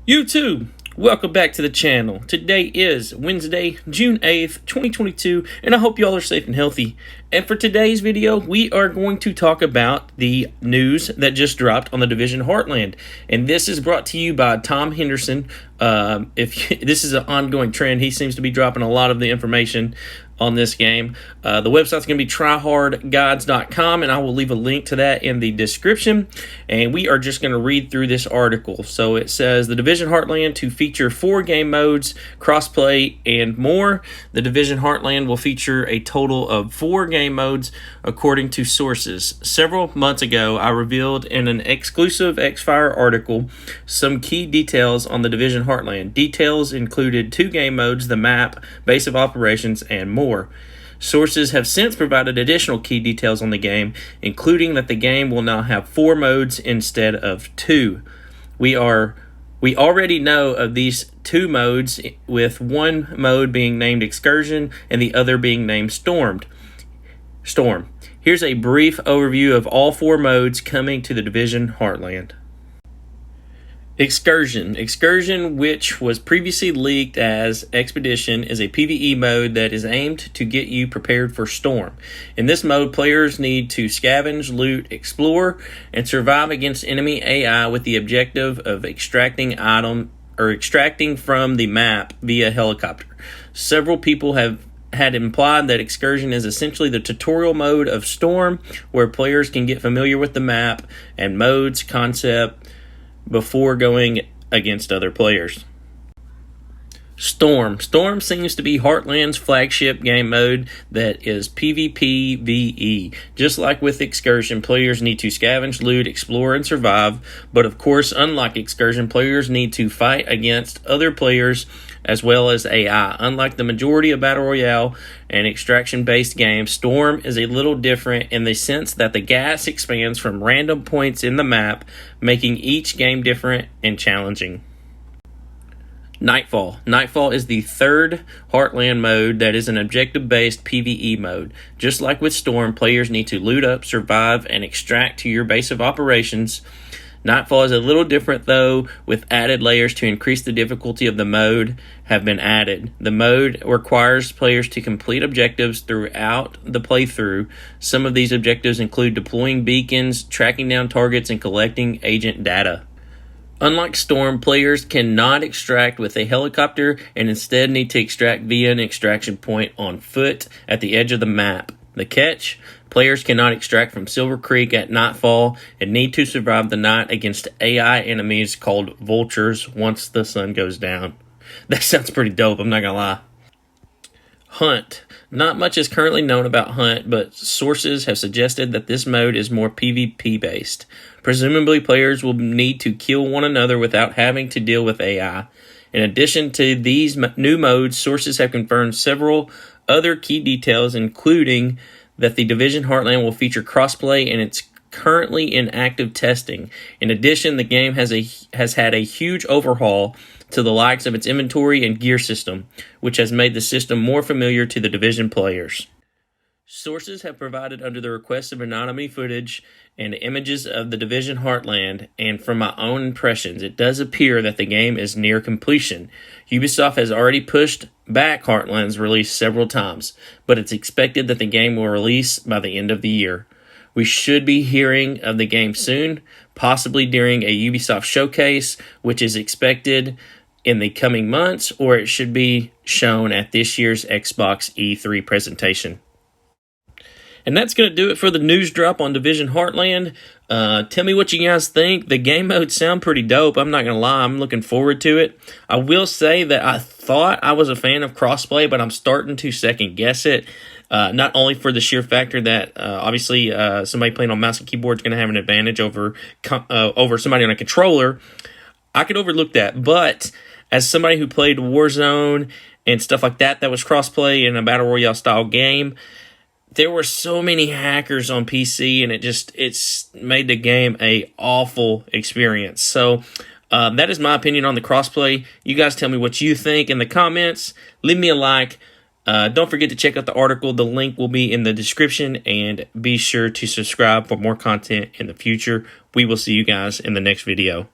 YouTube, welcome back to the channel. Today is Wednesday, June 8th, 2022, and I hope y'all are safe and healthy. And for today's video, we are going to talk about the news that just dropped on the Division Heartland. And this is brought to you by Tom Henderson. This is an ongoing trend. He seems to be dropping a lot of the information on this game. The website's going to be tryhardguides.com, and I will leave a link to that in the description. And we are just going to read through this article. So it says, the Division Heartland to feature 4 game modes, crossplay, and more. The Division Heartland will feature a total of 4 game modes according to sources. Several months ago, I revealed in an exclusive Xfire article some key details on the Division Heartland. Details included 2 game modes, the map, base of operations, and more. Sources have since provided additional key details on the game, including that the game will now have 4 modes instead of 2. We already know of these 2 modes, with one mode being named Excursion and the other being named Storm. Here's a brief overview of all 4 modes coming to the Division Heartland. Excursion, which was previously leaked as Expedition, is a PvE mode that is aimed to get you prepared for Storm. In this mode, players need to scavenge, loot, explore, and survive against enemy AI with the objective of extracting from the map via helicopter. Several people had implied that Excursion is essentially the tutorial mode of Storm, where players can get familiar with the map and mode's concept before going against other players. Storm seems to be Heartland's flagship game mode that is PvPvE. Just like with Excursion, players need to scavenge, loot, explore, and survive. But of course, unlike Excursion, players need to fight against other players as well as AI. Unlike the majority of Battle Royale and extraction-based games, Storm is a little different in the sense that the gas expands from random points in the map, making each game different and challenging. Nightfall is the 3rd Heartland mode that is an objective-based PvE mode. Just like with Storm, players need to loot up, survive, and extract to your base of operations. Nightfall is a little different, though, with added layers to increase the difficulty of the mode have been added. The mode requires players to complete objectives throughout the playthrough. Some of these objectives include deploying beacons, tracking down targets, and collecting agent data. Unlike Storm, players cannot extract with a helicopter and instead need to extract via an extraction point on foot at the edge of the map. The catch: players cannot extract from Silver Creek at nightfall and need to survive the night against AI enemies called vultures once the sun goes down. That sounds pretty dope, I'm not gonna lie. Hunt. Not much is currently known about Hunt, but sources have suggested that this mode is more PvP based. Presumably, players will need to kill one another without having to deal with AI. In addition to these new modes, sources have confirmed several other key details, including that the Division Heartland will feature crossplay and it's currently in active testing. In addition, the game has had a huge overhaul to the likes of its inventory and gear system, which has made the system more familiar to the Division players. Sources have provided under the request of anonymity footage and images of the Division Heartland, and from my own impressions, it does appear that the game is near completion. Ubisoft has already pushed back Heartland's release several times, but it's expected that the game will release by the end of the year. We should be hearing of the game soon, possibly during a Ubisoft showcase, which is expected in the coming months, or it should be shown at this year's Xbox E3 presentation. And that's going to do it for the news drop on Division Heartland. Tell me what you guys think. The game modes sound pretty dope. I'm not going to lie. I'm looking forward to it. I will say that I thought I was a fan of crossplay, but I'm starting to second guess it. Not only for the sheer factor that obviously somebody playing on mouse and keyboard is going to have an advantage over somebody on a controller. I could overlook that. But as somebody who played Warzone and stuff like that was crossplay in a Battle Royale style game, there were so many hackers on PC, and it's made the game a awful experience. So that is my opinion on the crossplay. You guys tell me what you think in the comments. Leave me a like. Don't forget to check out the article. The link will be in the description, and be sure to subscribe for more content in the future. We will see you guys in the next video.